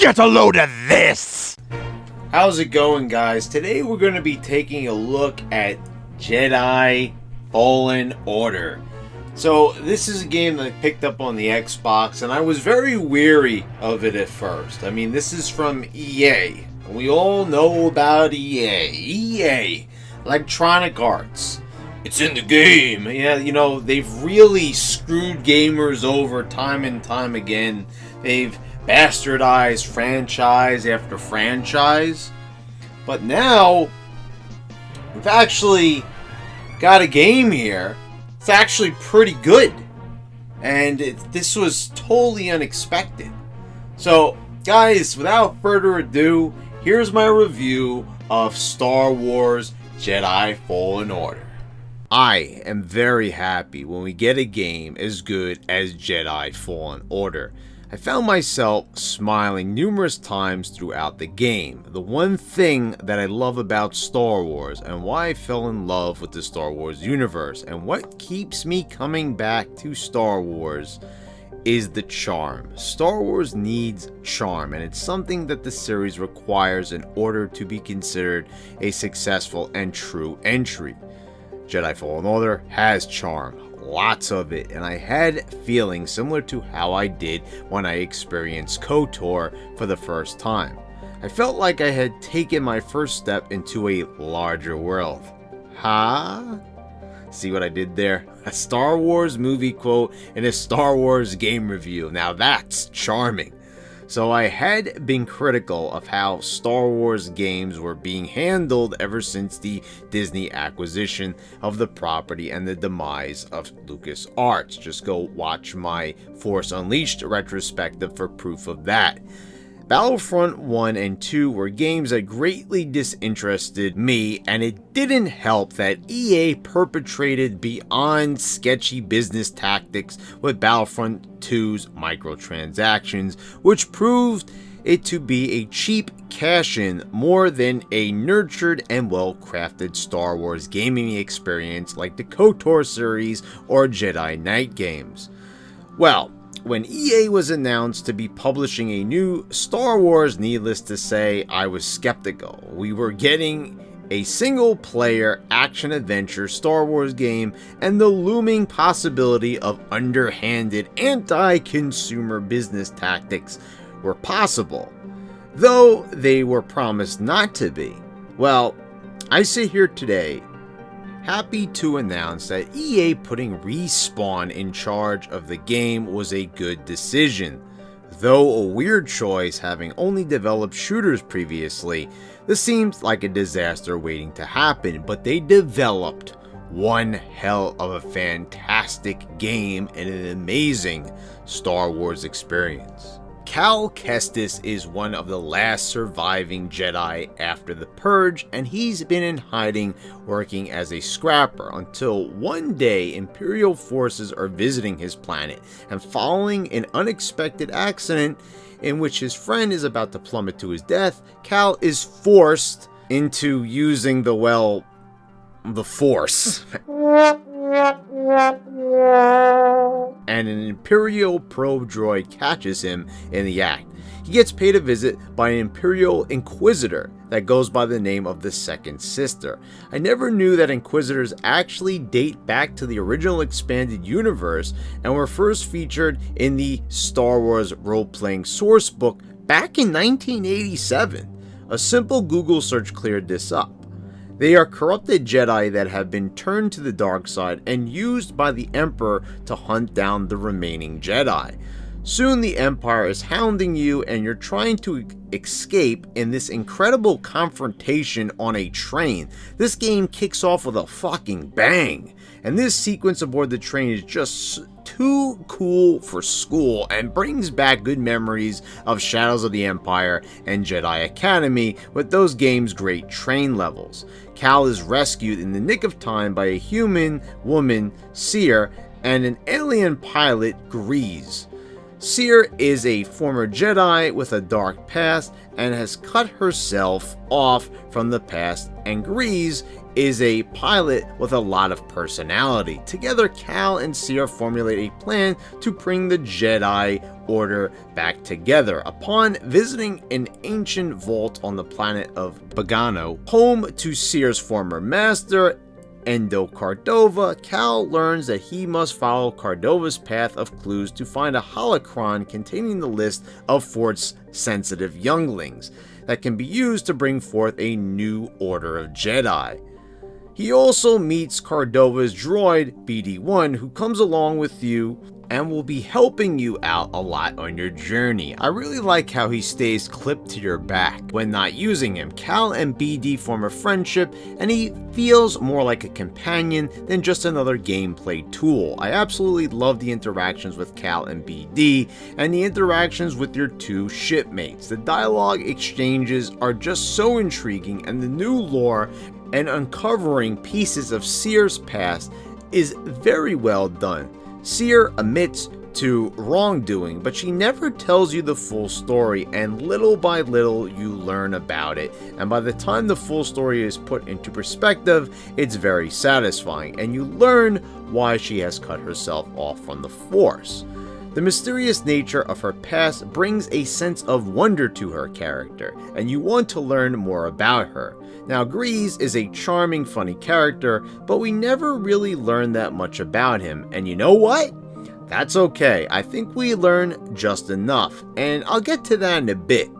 Get a load of this! How's it going, guys? Today we're going to be taking a look at Jedi Fallen Order. So this is a game that I picked up on the Xbox, and I was very weary of it at first. I mean, this is from EA. We all know about EA. EA, Electronic Arts. It's in the game. Yeah, you know, they've really screwed gamers over time and time again. They've bastardized franchise after franchise. But now, we've actually got a game here. It's actually pretty good. And this was totally unexpected. So, guys, without further ado, here's my review of Star Wars Jedi Fallen Order. I am very happy when we get a game as good as Jedi Fallen Order. I found myself smiling numerous times throughout the game. The one thing that I love about Star Wars and why I fell in love with the Star Wars universe and what keeps me coming back to Star Wars is the charm. Star Wars needs charm, and it's something that the series requires in order to be considered a successful and true entry. Jedi Fallen Order has charm, lots of it, and I had feelings similar to how I did when I experienced KOTOR for the first time. I felt like I had taken my first step into a larger world. Huh? See what I did there? A Star Wars movie quote in a Star Wars game review. Now that's charming. So I had been critical of how Star Wars games were being handled ever since the Disney acquisition of the property and the demise of LucasArts. Just go watch my Force Unleashed retrospective for proof of that. Battlefront 1 and 2 were games that greatly disinterested me, and it didn't help that EA perpetrated beyond sketchy business tactics with Battlefront 2's microtransactions, which proved it to be a cheap cash-in more than a nurtured and well-crafted Star Wars gaming experience like the KOTOR series or Jedi Knight games. Well, when EA was announced to be publishing a new Star Wars, needless to say, I was skeptical. We were getting a single-player action-adventure Star Wars game, and the looming possibility of underhanded anti-consumer business tactics were possible, though they were promised not to be. Well, I sit here today happy to announce that EA putting Respawn in charge of the game was a good decision. Though a weird choice, having only developed shooters previously, this seems like a disaster waiting to happen, but they developed one hell of a fantastic game and an amazing Star Wars experience. Cal Kestis is one of the last surviving Jedi after the Purge, and he's been in hiding working as a scrapper until one day Imperial forces are visiting his planet, and following an unexpected accident in which his friend is about to plummet to his death, Cal is forced into using the Force. And an Imperial probe droid catches him in the act. He gets paid a visit by an Imperial Inquisitor that goes by the name of the Second Sister. I never knew that Inquisitors actually date back to the original expanded universe and were first featured in the Star Wars role-playing source book back in 1987. A simple Google search cleared this up. They are corrupted Jedi that have been turned to the dark side and used by the Emperor to hunt down the remaining Jedi. Soon the Empire is hounding you and you're trying to escape in this incredible confrontation on a train. This game kicks off with a fucking bang, and this sequence aboard the train is just too cool for school and brings back good memories of Shadows of the Empire and Jedi Academy with those games' great train levels. Cal is rescued in the nick of time by a human woman, Seer, and an alien pilot, Grease. Seer is a former Jedi with a dark past and has cut herself off from the past, and Grease is a pilot with a lot of personality. Together, Cal and Seer formulate a plan to bring the Jedi order back together. Upon visiting an ancient vault on the planet of Bogano, home to Cere's former master, Endo Cardova, Cal learns that he must follow Cardova's path of clues to find a holocron containing the list of Force-sensitive younglings that can be used to bring forth a new order of Jedi. He also meets Cardova's droid, BD-1, who comes along with you and will be helping you out a lot on your journey. I really like how he stays clipped to your back when not using him. Cal and BD form a friendship, and he feels more like a companion than just another gameplay tool. I absolutely love the interactions with Cal and BD, and the interactions with your two shipmates. The dialogue exchanges are just so intriguing, and the new lore and uncovering pieces of Cere's past is very well done. Cere admits to wrongdoing, but she never tells you the full story, and little by little you learn about it, and by the time the full story is put into perspective, it's very satisfying, and you learn why she has cut herself off from the Force. The mysterious nature of her past brings a sense of wonder to her character, and you want to learn more about her. Now, Grease is a charming, funny character, but we never really learn that much about him, and you know what? That's okay. I think we learn just enough, and I'll get to that in a bit.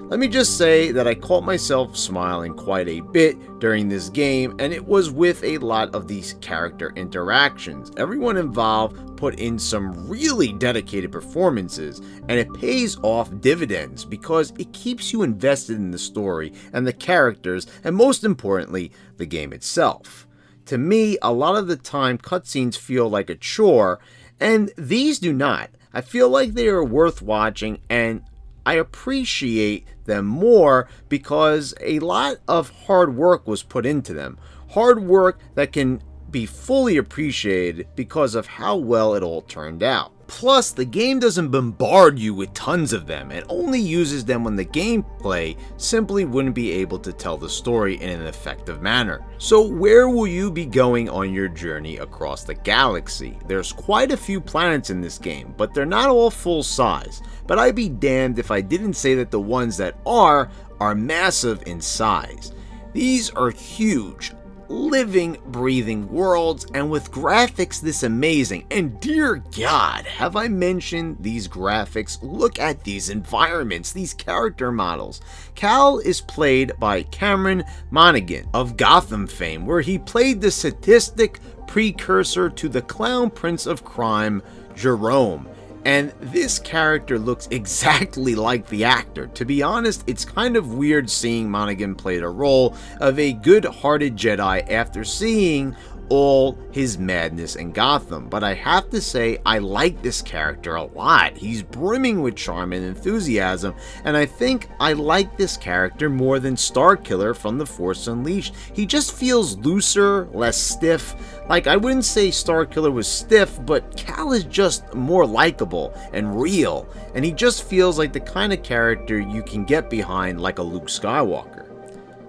Let me just say that I caught myself smiling quite a bit during this game, and it was with a lot of these character interactions. Everyone involved put in some really dedicated performances, and it pays off dividends because it keeps you invested in the story and the characters, and most importantly, the game itself. To me, a lot of the time cutscenes feel like a chore, and these do not. I feel like they are worth watching, and I appreciate them more because a lot of hard work was put into them. Hard work that can be fully appreciated because of how well it all turned out. Plus, the game doesn't bombard you with tons of them, and only uses them when the gameplay simply wouldn't be able to tell the story in an effective manner. So where will you be going on your journey across the galaxy? There's quite a few planets in this game, but they're not all full size. But I'd be damned if I didn't say that the ones that are massive in size. These are huge, living, breathing worlds, and with graphics this amazing, and dear God, have I mentioned these graphics? Look at these environments, these character models. Cal is played by Cameron Monaghan of Gotham fame, where he played the sadistic precursor to the clown prince of crime, Jerome. And this character looks exactly like the actor. To be honest, it's kind of weird seeing Monaghan play the role of a good-hearted Jedi after seeing all his madness in Gotham, but I have to say I like this character a lot. He's brimming with charm and enthusiasm, and I think I like this character more than Starkiller from The Force Unleashed. He just feels looser, less stiff. Like, I wouldn't say Starkiller was stiff, but Cal is just more likable and real, and he just feels like the kind of character you can get behind like a Luke Skywalker.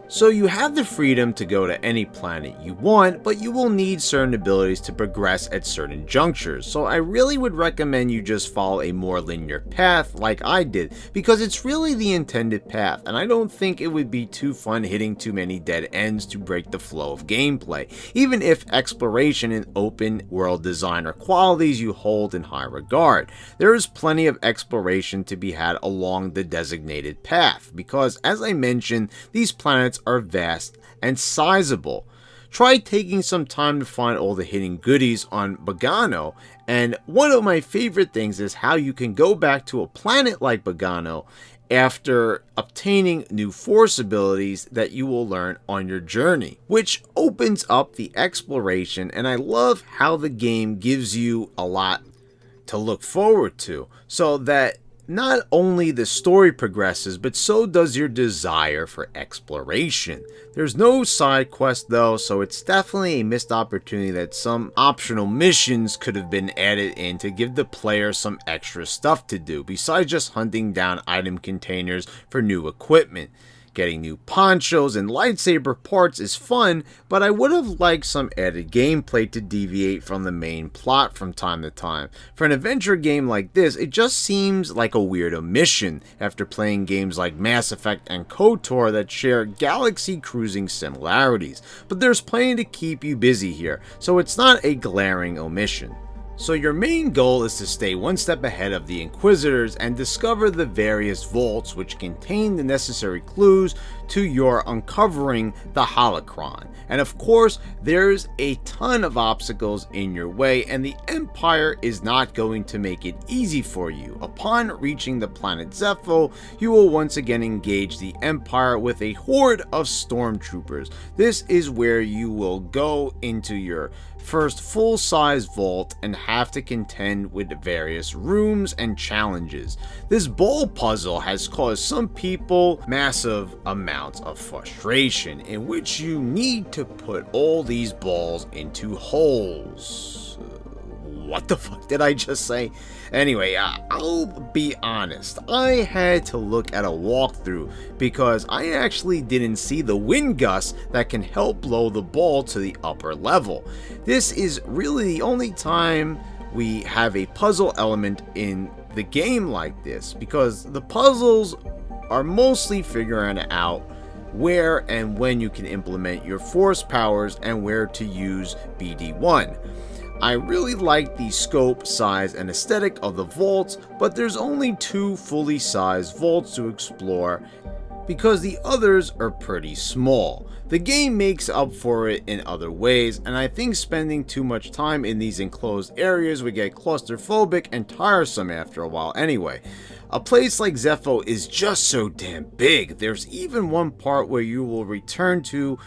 So you have the freedom to go to any planet you want, but you will need certain abilities to progress at certain junctures. So I really would recommend you just follow a more linear path like I did, because it's really the intended path, and I don't think it would be too fun hitting too many dead ends to break the flow of gameplay, even if exploration and open world design are qualities you hold in high regard. There is plenty of exploration to be had along the designated path, because as I mentioned, these planets are vast and sizable. Try taking some time to find all the hidden goodies on Bogano, and one of my favorite things is how you can go back to a planet like Bogano after obtaining new Force abilities that you will learn on your journey, which opens up the exploration, and I love how the game gives you a lot to look forward to, so that not only the story progresses, but so does your desire for exploration. There's no side quest though, so it's definitely a missed opportunity that some optional missions could have been added in to give the player some extra stuff to do, besides just hunting down item containers for new equipment. Getting new ponchos and lightsaber parts is fun, but I would have liked some added gameplay to deviate from the main plot from time to time. For an adventure game like this, it just seems like a weird omission after playing games like Mass Effect and KOTOR that share galaxy cruising similarities. But there's plenty to keep you busy here, so it's not a glaring omission. So your main goal is to stay one step ahead of the Inquisitors and discover the various vaults which contain the necessary clues to your uncovering the holocron. And of course, there's a ton of obstacles in your way, and the Empire is not going to make it easy for you. Upon reaching the planet Zepho, you will once again engage the Empire with a horde of stormtroopers. This is where you will go into your first full-size vault and have to contend with various rooms and challenges. This ball puzzle has caused some people massive amounts of frustration, in which you need to put all these balls into holes. What the fuck did I just say? Anyway, I'll be honest, I had to look at a walkthrough because I actually didn't see the wind gust that can help blow the ball to the upper level. This is really the only time we have a puzzle element in the game like this, because the puzzles are mostly figuring out where and when you can implement your force powers and where to use BD1. I really like the scope, size, and aesthetic of the vaults, but there's only 2 fully sized vaults to explore because the others are pretty small. The game makes up for it in other ways, and I think spending too much time in these enclosed areas would get claustrophobic and tiresome after a while anyway. A place like Zepho is just so damn big. There's even one part where you will return to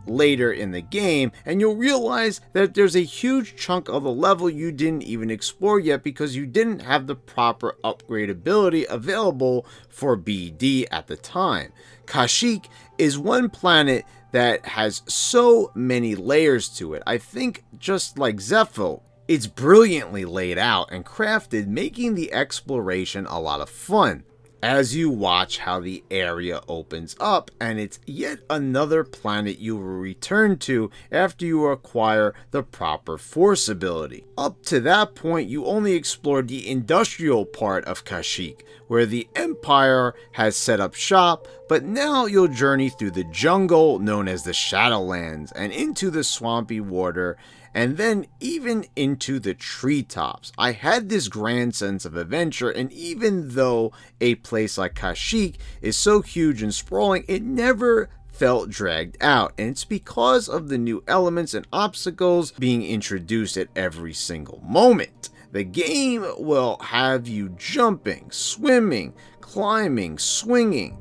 later in the game, and you'll realize that there's a huge chunk of the level you didn't even explore yet because you didn't have the proper upgradability available for BD at the time. Kashyyyk is one planet that has so many layers to it. I think just like Zepho, it's brilliantly laid out and crafted, making the exploration a lot of fun as you watch how the area opens up, and it's yet another planet you will return to after you acquire the proper force ability. Up to that point, you only explored the industrial part of Kashyyyk, where the Empire has set up shop, but now you'll journey through the jungle known as the Shadowlands and into the swampy water, and then even into the treetops. I had this grand sense of adventure, and even though a place like Kashyyyk is so huge and sprawling, it never felt dragged out, and it's because of the new elements and obstacles being introduced at every single moment. The game will have you jumping, swimming, climbing, swinging,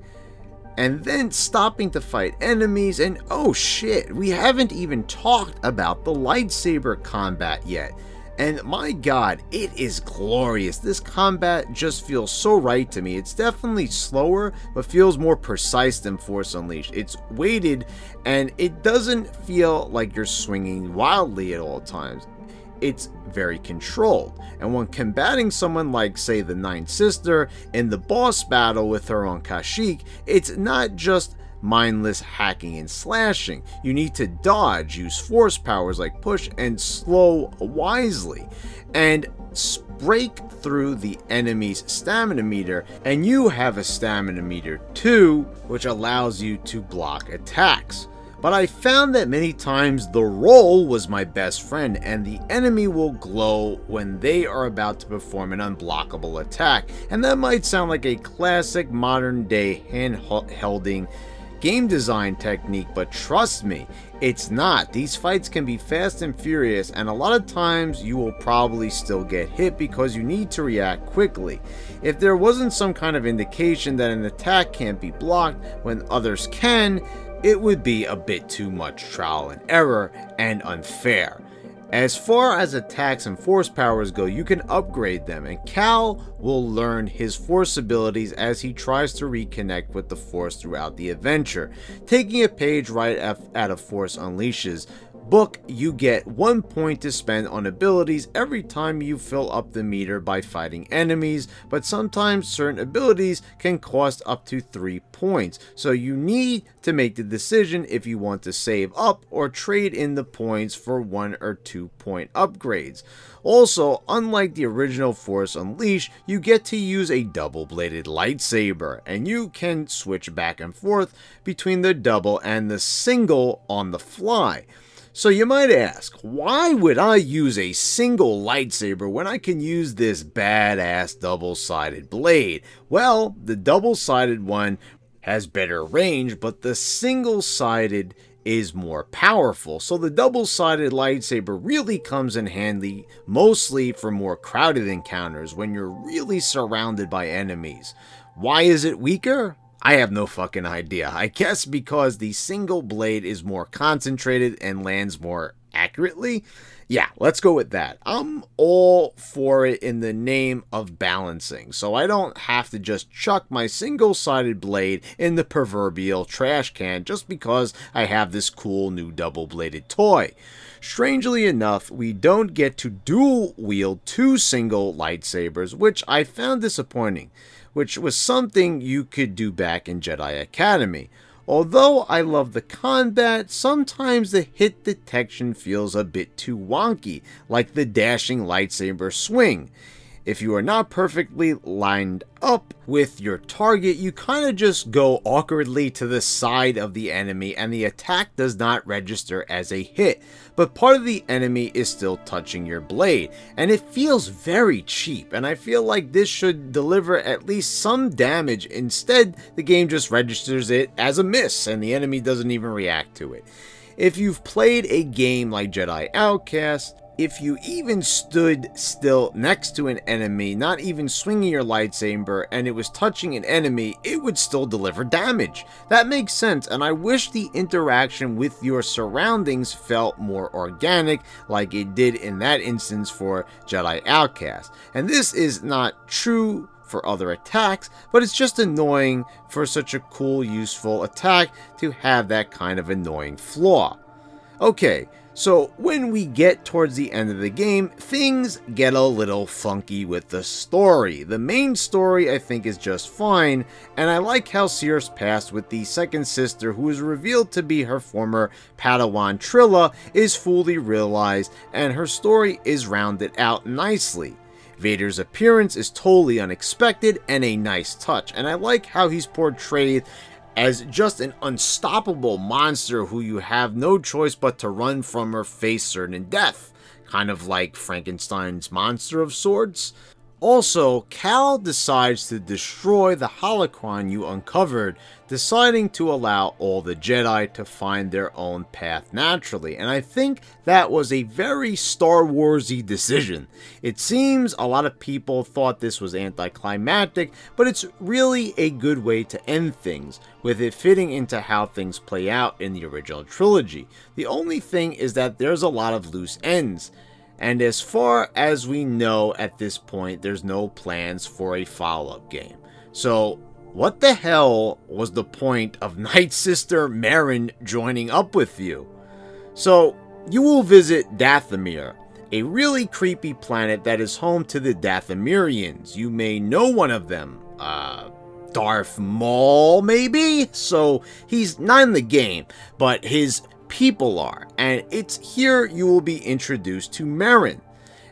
and then stopping to fight enemies, and oh shit, we haven't even talked about the lightsaber combat yet. And my god, it is glorious. This combat just feels so right to me. It's definitely slower, but feels more precise than Force Unleashed. It's weighted, and it doesn't feel like you're swinging wildly at all times. It's very controlled, and when combating someone like, say, the Ninth Sister in the boss battle with her on Kashyyyk, it's not just mindless hacking and slashing. You need to dodge, use force powers like push, and slow wisely, and break through the enemy's stamina meter, and you have a stamina meter too, which allows you to block attacks. But I found that many times the roll was my best friend, and the enemy will glow when they are about to perform an unblockable attack. And that might sound like a classic modern day hand-holding game design technique, but trust me, it's not. These fights can be fast and furious, and a lot of times you will probably still get hit because you need to react quickly. If there wasn't some kind of indication that an attack can't be blocked when others can, it would be a bit too much trial and error and unfair. As far as attacks and force powers go, you can upgrade them, and Cal will learn his force abilities as he tries to reconnect with the force throughout the adventure, taking a page right out of Force Unleashes. book, you get 1 point to spend on abilities every time you fill up the meter by fighting enemies, but sometimes certain abilities can cost up to 3 points, so you need to make the decision if you want to save up or trade in the points for 1 or 2 point upgrades. Also, unlike the original Force Unleashed, you get to use a double-bladed lightsaber, and you can switch back and forth between the double and the single on the fly. So you might ask, why would I use a single lightsaber when I can use this badass double-sided blade? Well, the double-sided one has better range, but the single-sided is more powerful, so the double-sided lightsaber really comes in handy mostly for more crowded encounters when you're really surrounded by enemies. Why is it weaker? I have no fucking idea. I guess because the single blade is more concentrated and lands more accurately? Yeah, let's go with that. I'm all for it in the name of balancing, so I don't have to just chuck my single-sided blade in the proverbial trash can just because I have this cool new double-bladed toy. Strangely enough, we don't get to dual-wield 2 single lightsabers, which I found disappointing, which was something you could do back in Jedi Academy. Although I love the combat, sometimes the hit detection feels a bit too wonky, like the dashing lightsaber swing. If you are not perfectly lined up with your target, you kind of just go awkwardly to the side of the enemy and the attack does not register as a hit, but part of the enemy is still touching your blade, and it feels very cheap, and I feel like this should deliver at least some damage. Instead, the game just registers it as a miss and the enemy doesn't even react to it. If you've played a game like Jedi Outcast, if you even stood still next to an enemy, not even swinging your lightsaber, and it was touching an enemy, it would still deliver damage. That makes sense, and I wish the interaction with your surroundings felt more organic, like it did in that instance for Jedi Outcast. And this is not true for other attacks, but it's just annoying for such a cool, useful attack to have that kind of annoying flaw. Okay, so when we get towards the end of the game, things get a little funky with the story. The main story I think is just fine, and I like how Seer's past with the second sister, who is revealed to be her former Padawan Trilla, is fully realized, and her story is rounded out nicely. Vader's appearance is totally unexpected and a nice touch, and I like how he's portrayed as just an unstoppable monster who you have no choice but to run from or face certain death, kind of like Frankenstein's monster of sorts. Also, Cal decides to destroy the holocron you uncovered, deciding to allow all the Jedi to find their own path naturally, and I think that was a very Star Wars-y decision. It seems a lot of people thought this was anticlimactic, but it's really a good way to end things, with it fitting into how things play out in the original trilogy. The only thing is that there's a lot of loose ends, and as far as we know at this point, there's no plans for a follow-up game. So, what the hell was the point of Night Sister Merrin joining up with you? So, you will visit Dathomir, a really creepy planet that is home to the Dathomirians. You may know one of them, Darth Maul, maybe? So, he's not in the game, but his people are, and it's here you will be introduced to Merrin,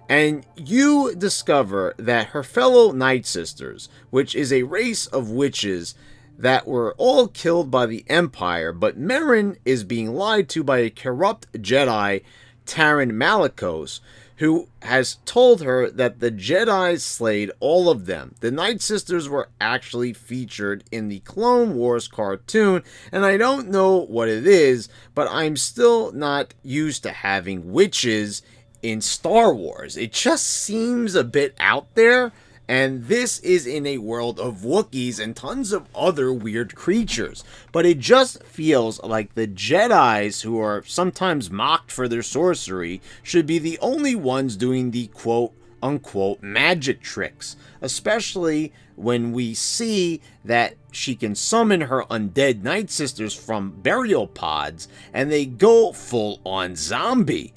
and you discover that her fellow Night Sisters, which is a race of witches that were all killed by the Empire, but Merrin is being lied to by a corrupt Jedi, Taron Malicos, who has told her that the Jedi slayed all of them. The Night Sisters were actually featured in the Clone Wars cartoon, and I don't know what it is, but I'm still not used to having witches in Star Wars. It just seems a bit out there, and this is in a world of Wookiees and tons of other weird creatures. But it just feels like the Jedis, who are sometimes mocked for their sorcery, should be the only ones doing the quote quote-unquote magic tricks, especially when we see that she can summon her undead Night Sisters from burial pods and they go full-on zombie.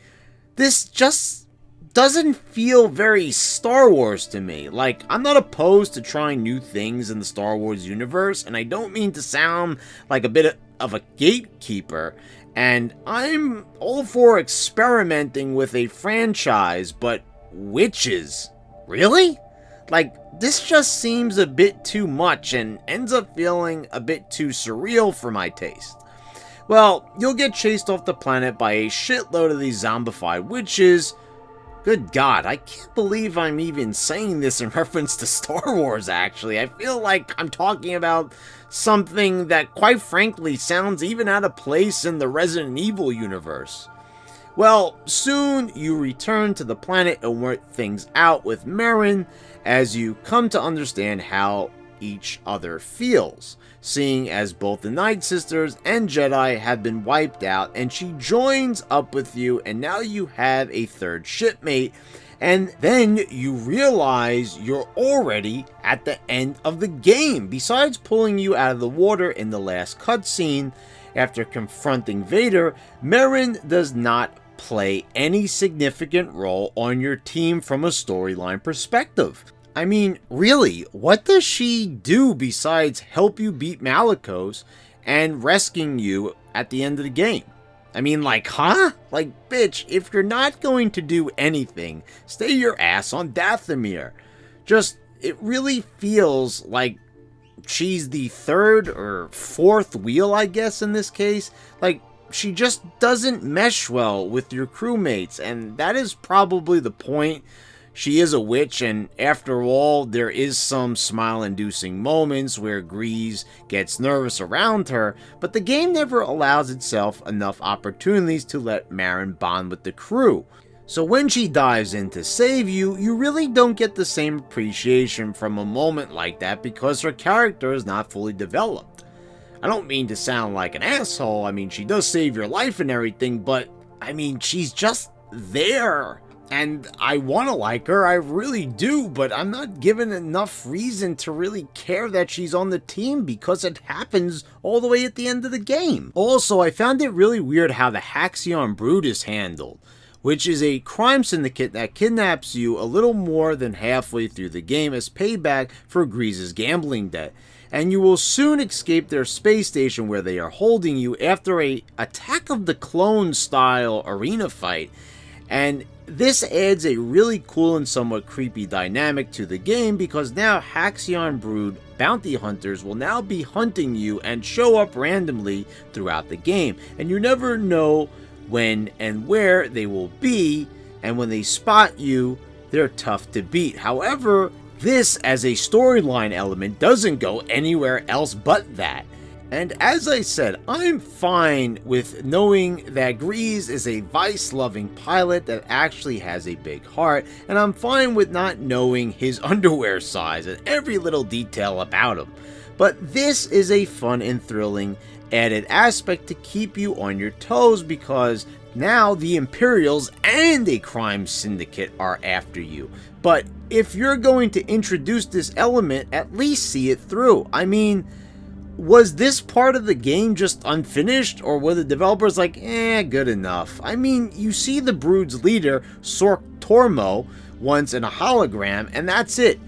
This just doesn't feel very Star Wars to me. Like, I'm not opposed to trying new things in the Star Wars universe, and I don't mean to sound like a bit of a gatekeeper, and I'm all for experimenting with a franchise, but witches? Really? Like, this just seems a bit too much and ends up feeling a bit too surreal for my taste. Well, you'll get chased off the planet by a shitload of these zombified witches. Good God, I can't believe I'm even saying this in reference to Star Wars, actually. I feel like I'm talking about something that, quite frankly, sounds even out of place in the Resident Evil universe. Well, soon you return to the planet and work things out with Merrin as you come to understand how each other feels, seeing as both the Night Sisters and Jedi have been wiped out, and she joins up with you, and now you have a third shipmate, and then you realize you're already at the end of the game. Besides pulling you out of the water in the last cutscene after confronting Vader, Merrin does not play any significant role on your team from a storyline perspective. I mean, really, what does she do besides help you beat Malicos and rescuing you at the end of the game? I mean, like, huh? Like, bitch, if you're not going to do anything, stay your ass on Dathomir. Just, it really feels like she's the third or fourth wheel, I guess, in this case. Like, she just doesn't mesh well with your crewmates, and that is probably the point. She is a witch, and after all, there is some smile-inducing moments where Grease gets nervous around her, but the game never allows itself enough opportunities to let Merrin bond with the crew. So when she dives in to save you, you really don't get the same appreciation from a moment like that because her character is not fully developed. I don't mean to sound like an asshole, I mean, she does save your life and everything, but, I mean, she's just there. And I want to like her, I really do, but I'm not given enough reason to really care that she's on the team because it happens all the way at the end of the game. Also, I found it really weird how the Haxion Brood is handled, which is a crime syndicate that kidnaps you a little more than halfway through the game as payback for Grease's gambling debt. And you will soon escape their space station where they are holding you after a Attack of the Clones style arena fight. And this adds a really cool and somewhat creepy dynamic to the game because now Haxion Brood bounty hunters will now be hunting you and show up randomly throughout the game. And you never know when and where they will be, and when they spot you, they're tough to beat. However, this as a storyline element doesn't go anywhere else but that. And as I said, I'm fine with knowing that Grease is a vice-loving pilot that actually has a big heart, and I'm fine with not knowing his underwear size and every little detail about him. But this is a fun and thrilling added aspect to keep you on your toes because now the Imperials and a crime syndicate are after you. But if you're going to introduce this element, at least see it through. I mean, was this part of the game just unfinished, or were the developers like, good enough? I mean, you see the Brood's leader, Sork Tormo, once in a hologram, and that's it.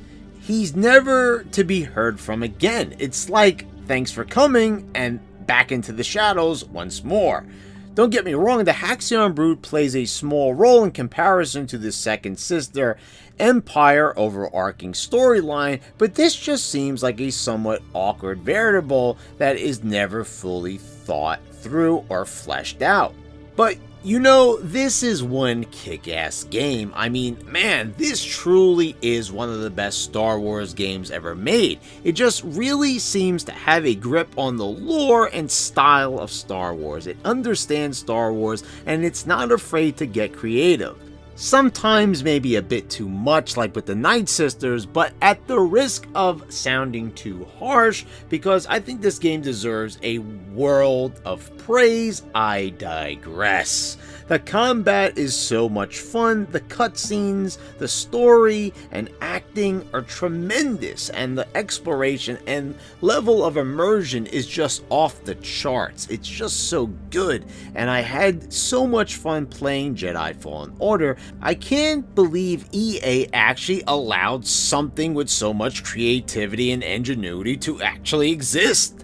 He's never to be heard from again. It's like, thanks for coming, and back into the shadows once more. Don't get me wrong, the Haxion Brood plays a small role in comparison to the second sister Empire overarching storyline, but this just seems like a somewhat awkward variable that is never fully thought through or fleshed out. But you know, this is one kick-ass game. I mean, man, this truly is one of the best Star Wars games ever made. It just really seems to have a grip on the lore and style of Star Wars. It understands Star Wars, and it's not afraid to get creative. Sometimes maybe a bit too much, like with the Night Sisters, but at the risk of sounding too harsh, because I think this game deserves a world of praise, I digress. The combat is so much fun, the cutscenes, the story, and acting are tremendous, and the exploration and level of immersion is just off the charts. It's just so good, and I had so much fun playing Jedi Fallen Order. I can't believe EA actually allowed something with so much creativity and ingenuity to actually exist.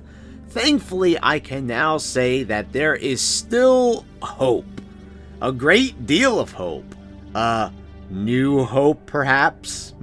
Thankfully, I can now say that there is still hope. A great deal of hope. New hope, perhaps?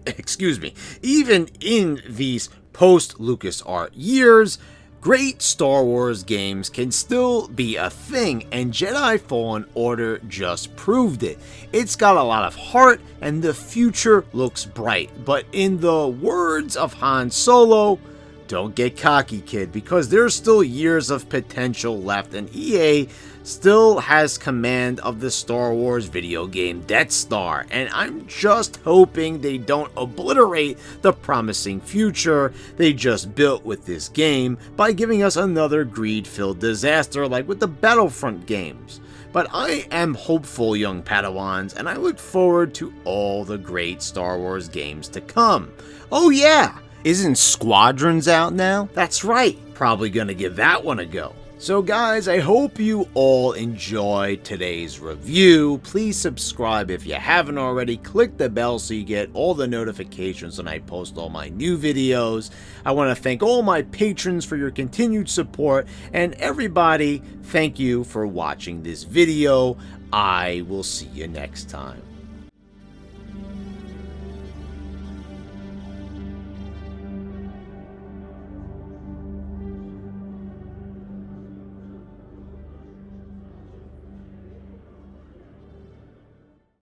Excuse me. Even in these post-LucasArts years, great Star Wars games can still be a thing, and Jedi Fallen Order just proved it. It's got a lot of heart, and the future looks bright. But in the words of Han Solo, don't get cocky, kid, because there's still years of potential left, and EA still has command of the Star Wars video game Death Star, and I'm just hoping they don't obliterate the promising future they just built with this game by giving us another greed-filled disaster like with the Battlefront games. But I am hopeful, young Padawans, and I look forward to all the great Star Wars games to come. Oh yeah! Isn't Squadrons out now? That's right, probably gonna give that one a go. So guys, I hope you all enjoyed today's review. Please subscribe if you haven't already. Click the bell so you get all the notifications when I post all my new videos. I want to thank all my patrons for your continued support, and everybody, thank you for watching this video. I will see you next time.